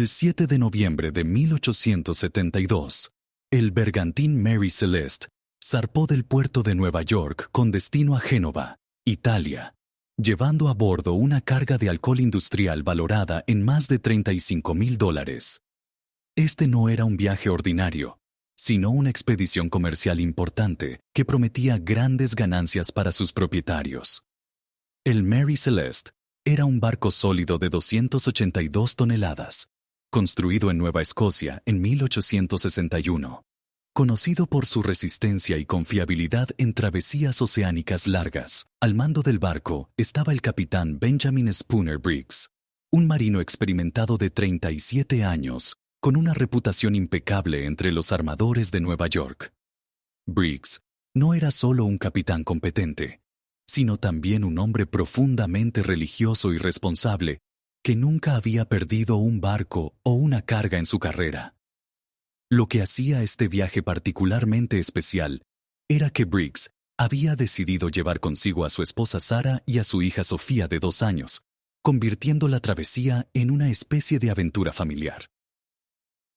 El 7 de noviembre de 1872, el bergantín Mary Celeste zarpó del puerto de Nueva York con destino a Génova, Italia, llevando a bordo una carga de alcohol industrial valorada en más de $35,000. Este no era un viaje ordinario, sino una expedición comercial importante que prometía grandes ganancias para sus propietarios. El Mary Celeste era un barco sólido de 282 toneladas, construido en Nueva Escocia en 1861, conocido por su resistencia y confiabilidad en travesías oceánicas largas. Al mando del barco estaba el capitán Benjamin Spooner Briggs, un marino experimentado de 37 años, con una reputación impecable entre los armadores de Nueva York. Briggs no era solo un capitán competente, sino también un hombre profundamente religioso y responsable que nunca había perdido un barco o una carga en su carrera. Lo que hacía este viaje particularmente especial era que Briggs había decidido llevar consigo a su esposa Sarah y a su hija Sofía de 2 años, convirtiendo la travesía en una especie de aventura familiar.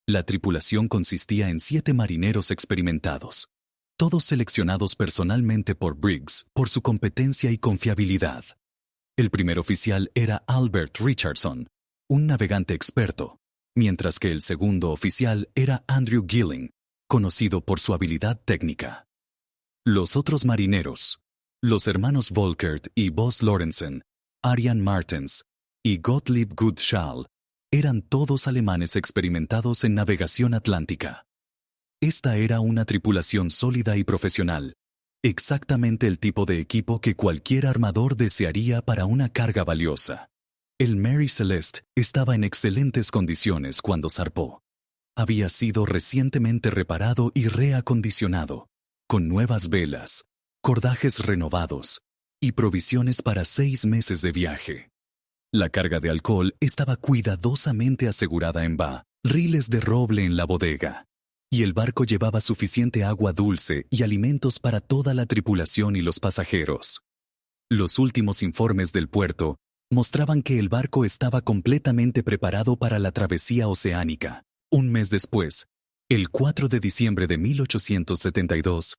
La tripulación consistía en 7 marineros experimentados, todos seleccionados personalmente por Briggs por su competencia y confiabilidad. El primer oficial era Albert Richardson, un navegante experto, mientras que el segundo oficial era Andrew Gilling, conocido por su habilidad técnica. Los otros marineros, los hermanos Volkert y Buzz Lorenzen, Arian Martens y Gottlieb Gutschall, eran todos alemanes experimentados en navegación atlántica. Esta era una tripulación sólida y profesional, exactamente el tipo de equipo que cualquier armador desearía para una carga valiosa. El Mary Celeste estaba en excelentes condiciones cuando zarpó. Había sido recientemente reparado y reacondicionado, con nuevas velas, cordajes renovados y provisiones para 6 meses de viaje. La carga de alcohol estaba cuidadosamente asegurada en barriles de roble en la bodega, y el barco llevaba suficiente agua dulce y alimentos para toda la tripulación y los pasajeros. Los últimos informes del puerto mostraban que el barco estaba completamente preparado para la travesía oceánica. Un mes después, el 4 de diciembre de 1872,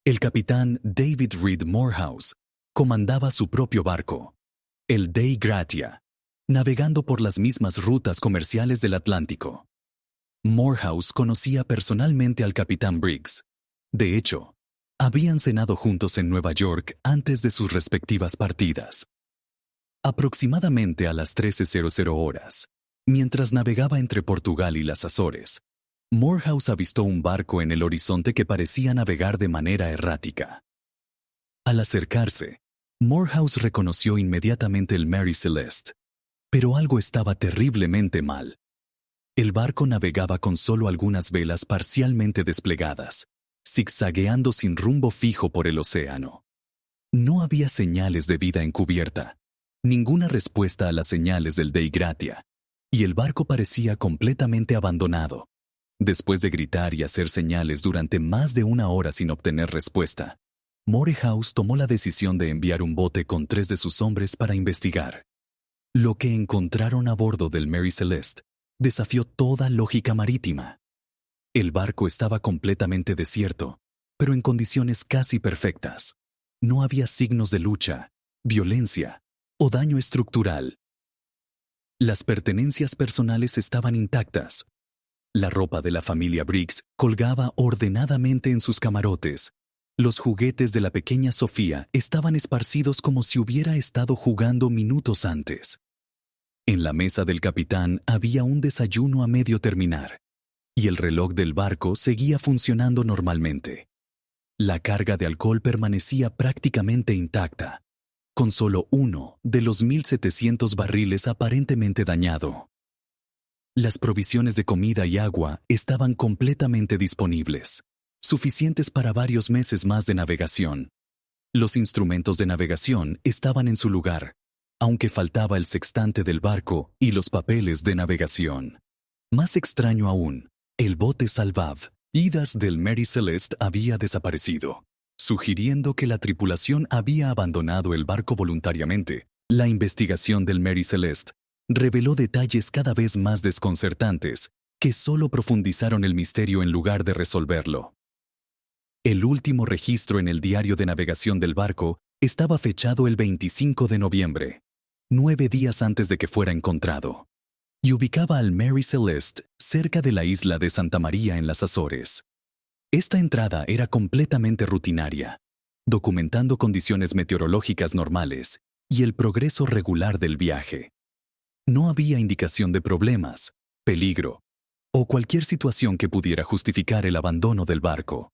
el capitán David Reed Morehouse comandaba su propio barco, el Dei Gratia, navegando por las mismas rutas comerciales del Atlántico. Morehouse conocía personalmente al capitán Briggs. De hecho, habían cenado juntos en Nueva York antes de sus respectivas partidas. Aproximadamente a las 13:00 horas, mientras navegaba entre Portugal y las Azores, Morehouse avistó un barco en el horizonte que parecía navegar de manera errática. Al acercarse, Morehouse reconoció inmediatamente el Mary Celeste, pero algo estaba terriblemente mal. El barco navegaba con solo algunas velas parcialmente desplegadas, zigzagueando sin rumbo fijo por el océano. No había señales de vida en cubierta, ninguna respuesta a las señales del Dei Gratia, y el barco parecía completamente abandonado. Después de gritar y hacer señales durante más de 1 hora sin obtener respuesta, Morehouse tomó la decisión de enviar un bote con 3 de sus hombres para investigar. Lo que encontraron a bordo del Mary Celeste desafió toda lógica marítima. El barco estaba completamente desierto, pero en condiciones casi perfectas. No había signos de lucha, violencia o daño estructural. Las pertenencias personales estaban intactas. La ropa de la familia Briggs colgaba ordenadamente en sus camarotes. Los juguetes de la pequeña Sofía estaban esparcidos como si hubiera estado jugando minutos antes. En la mesa del capitán había un desayuno a medio terminar, y el reloj del barco seguía funcionando normalmente. La carga de alcohol permanecía prácticamente intacta, con solo uno de los 1,700 barriles aparentemente dañado. Las provisiones de comida y agua estaban completamente disponibles, suficientes para varios meses más de navegación. Los instrumentos de navegación estaban en su lugar, aunque faltaba el sextante del barco y los papeles de navegación. Más extraño aún, el bote salvavidas del Mary Celeste había desaparecido, sugiriendo que la tripulación había abandonado el barco voluntariamente. La investigación del Mary Celeste reveló detalles cada vez más desconcertantes que solo profundizaron el misterio en lugar de resolverlo. El último registro en el diario de navegación del barco estaba fechado el 25 de noviembre, 9 días antes de que fuera encontrado, y ubicaba al Mary Celeste cerca de la isla de Santa María en las Azores. Esta entrada era completamente rutinaria, documentando condiciones meteorológicas normales y el progreso regular del viaje. No había indicación de problemas, peligro o cualquier situación que pudiera justificar el abandono del barco.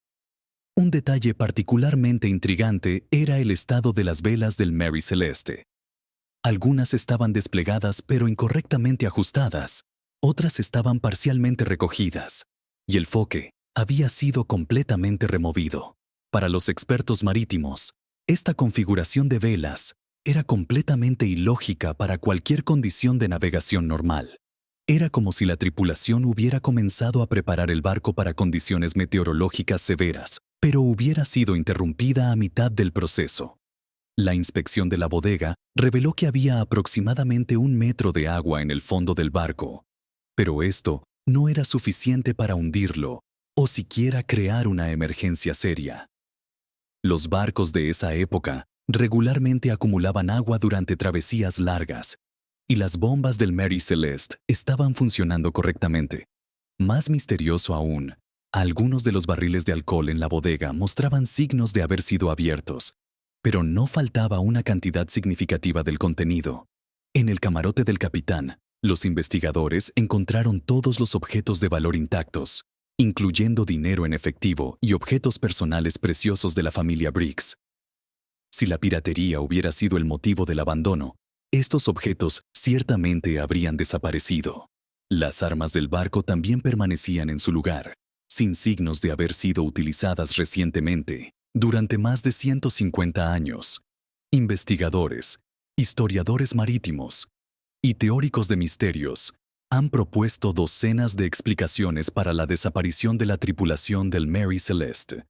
Un detalle particularmente intrigante era el estado de las velas del Mary Celeste. Algunas estaban desplegadas pero incorrectamente ajustadas, otras estaban parcialmente recogidas, y el foque había sido completamente removido. Para los expertos marítimos, esta configuración de velas era completamente ilógica para cualquier condición de navegación normal. Era como si la tripulación hubiera comenzado a preparar el barco para condiciones meteorológicas severas, pero hubiera sido interrumpida a mitad del proceso. La inspección de la bodega reveló que había aproximadamente 1 metro de agua en el fondo del barco, pero esto no era suficiente para hundirlo o siquiera crear una emergencia seria. Los barcos de esa época regularmente acumulaban agua durante travesías largas, y las bombas del Mary Celeste estaban funcionando correctamente. Más misterioso aún, algunos de los barriles de alcohol en la bodega mostraban signos de haber sido abiertos, pero no faltaba una cantidad significativa del contenido. En el camarote del capitán, los investigadores encontraron todos los objetos de valor intactos, incluyendo dinero en efectivo y objetos personales preciosos de la familia Briggs. Si la piratería hubiera sido el motivo del abandono, estos objetos ciertamente habrían desaparecido. Las armas del barco también permanecían en su lugar, sin signos de haber sido utilizadas recientemente, durante más de 150 años. Investigadores, historiadores marítimos y teóricos de misterios han propuesto docenas de explicaciones para la desaparición de la tripulación del Mary Celeste,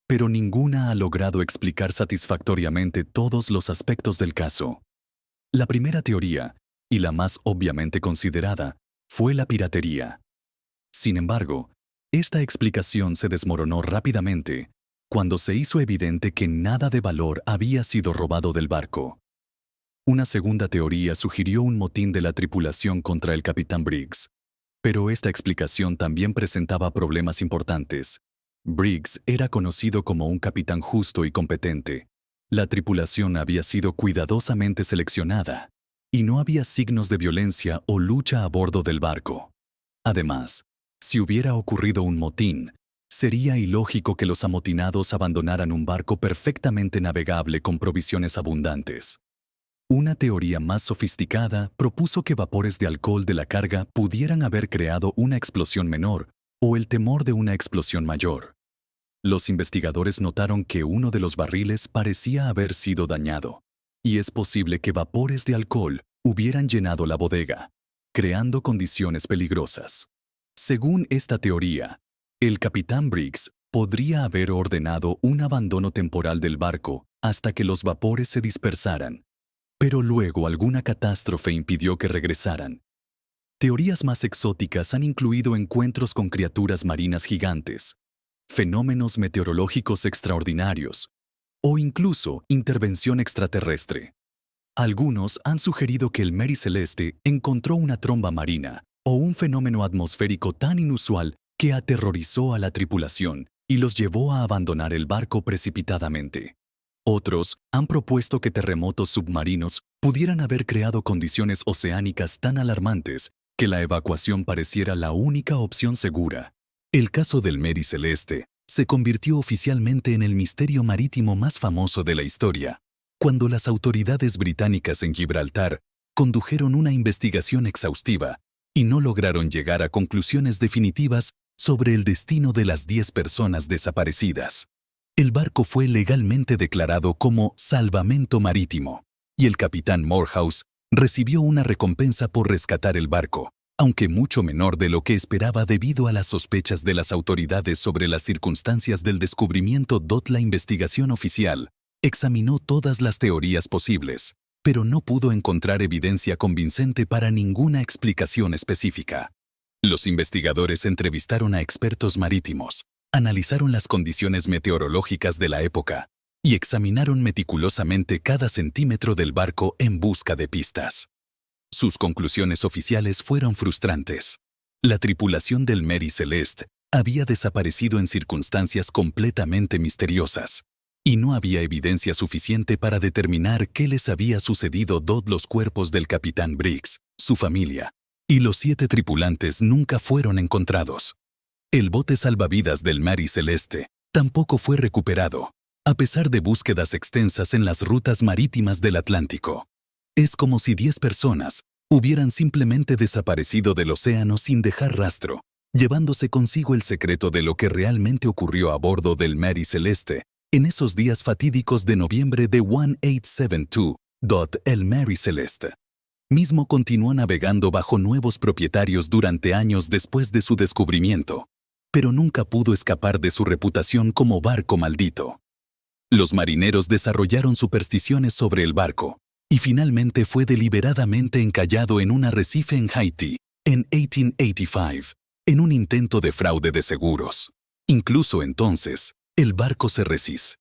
pero ninguna ha logrado explicar satisfactoriamente todos los aspectos del caso. La primera teoría, y la más obviamente considerada, fue la piratería. Sin embargo, esta explicación se desmoronó rápidamente cuando se hizo evidente que nada de valor había sido robado del barco. Una segunda teoría sugirió un motín de la tripulación contra el capitán Briggs, pero esta explicación también presentaba problemas importantes. Briggs era conocido como un capitán justo y competente. La tripulación había sido cuidadosamente seleccionada, y no había signos de violencia o lucha a bordo del barco. Además, si hubiera ocurrido un motín, sería ilógico que los amotinados abandonaran un barco perfectamente navegable con provisiones abundantes. Una teoría más sofisticada propuso que vapores de alcohol de la carga pudieran haber creado una explosión menor o el temor de una explosión mayor. Los investigadores notaron que uno de los barriles parecía haber sido dañado, y es posible que vapores de alcohol hubieran llenado la bodega, creando condiciones peligrosas. Según esta teoría, el capitán Briggs podría haber ordenado un abandono temporal del barco hasta que los vapores se dispersaran, pero luego alguna catástrofe impidió que regresaran. Teorías más exóticas han incluido encuentros con criaturas marinas gigantes, fenómenos meteorológicos extraordinarios o incluso intervención extraterrestre. Algunos han sugerido que el Mary Celeste encontró una tromba marina o un fenómeno atmosférico tan inusual que aterrorizó a la tripulación y los llevó a abandonar el barco precipitadamente. Otros han propuesto que terremotos submarinos pudieran haber creado condiciones oceánicas tan alarmantes que la evacuación pareciera la única opción segura. El caso del Mary Celeste se convirtió oficialmente en el misterio marítimo más famoso de la historia, cuando las autoridades británicas en Gibraltar condujeron una investigación exhaustiva y no lograron llegar a conclusiones definitivas sobre el destino de las 10 personas desaparecidas. El barco fue legalmente declarado como salvamento marítimo, y el capitán Morehouse recibió una recompensa por rescatar el barco, aunque mucho menor de lo que esperaba debido a las sospechas de las autoridades sobre las circunstancias del descubrimiento. La investigación oficial examinó todas las teorías posibles, pero no pudo encontrar evidencia convincente para ninguna explicación específica. Los investigadores entrevistaron a expertos marítimos, analizaron las condiciones meteorológicas de la época y examinaron meticulosamente cada centímetro del barco en busca de pistas. Sus conclusiones oficiales fueron frustrantes. La tripulación del Mary Celeste había desaparecido en circunstancias completamente misteriosas, y no había evidencia suficiente para determinar qué les había sucedido. Los cuerpos del capitán Briggs, su familia y los 7 tripulantes nunca fueron encontrados. El bote salvavidas del Mary Celeste tampoco fue recuperado, a pesar de búsquedas extensas en las rutas marítimas del Atlántico. Es como si 10 personas hubieran simplemente desaparecido del océano sin dejar rastro, llevándose consigo el secreto de lo que realmente ocurrió a bordo del Mary Celeste en esos días fatídicos de noviembre de 1872. El Mary Celeste mismo continuó navegando bajo nuevos propietarios durante años después de su descubrimiento, pero nunca pudo escapar de su reputación como barco maldito. Los marineros desarrollaron supersticiones sobre el barco, y finalmente fue deliberadamente encallado en un arrecife en Haití, en 1885, en un intento de fraude de seguros. Incluso entonces, el barco se resiste.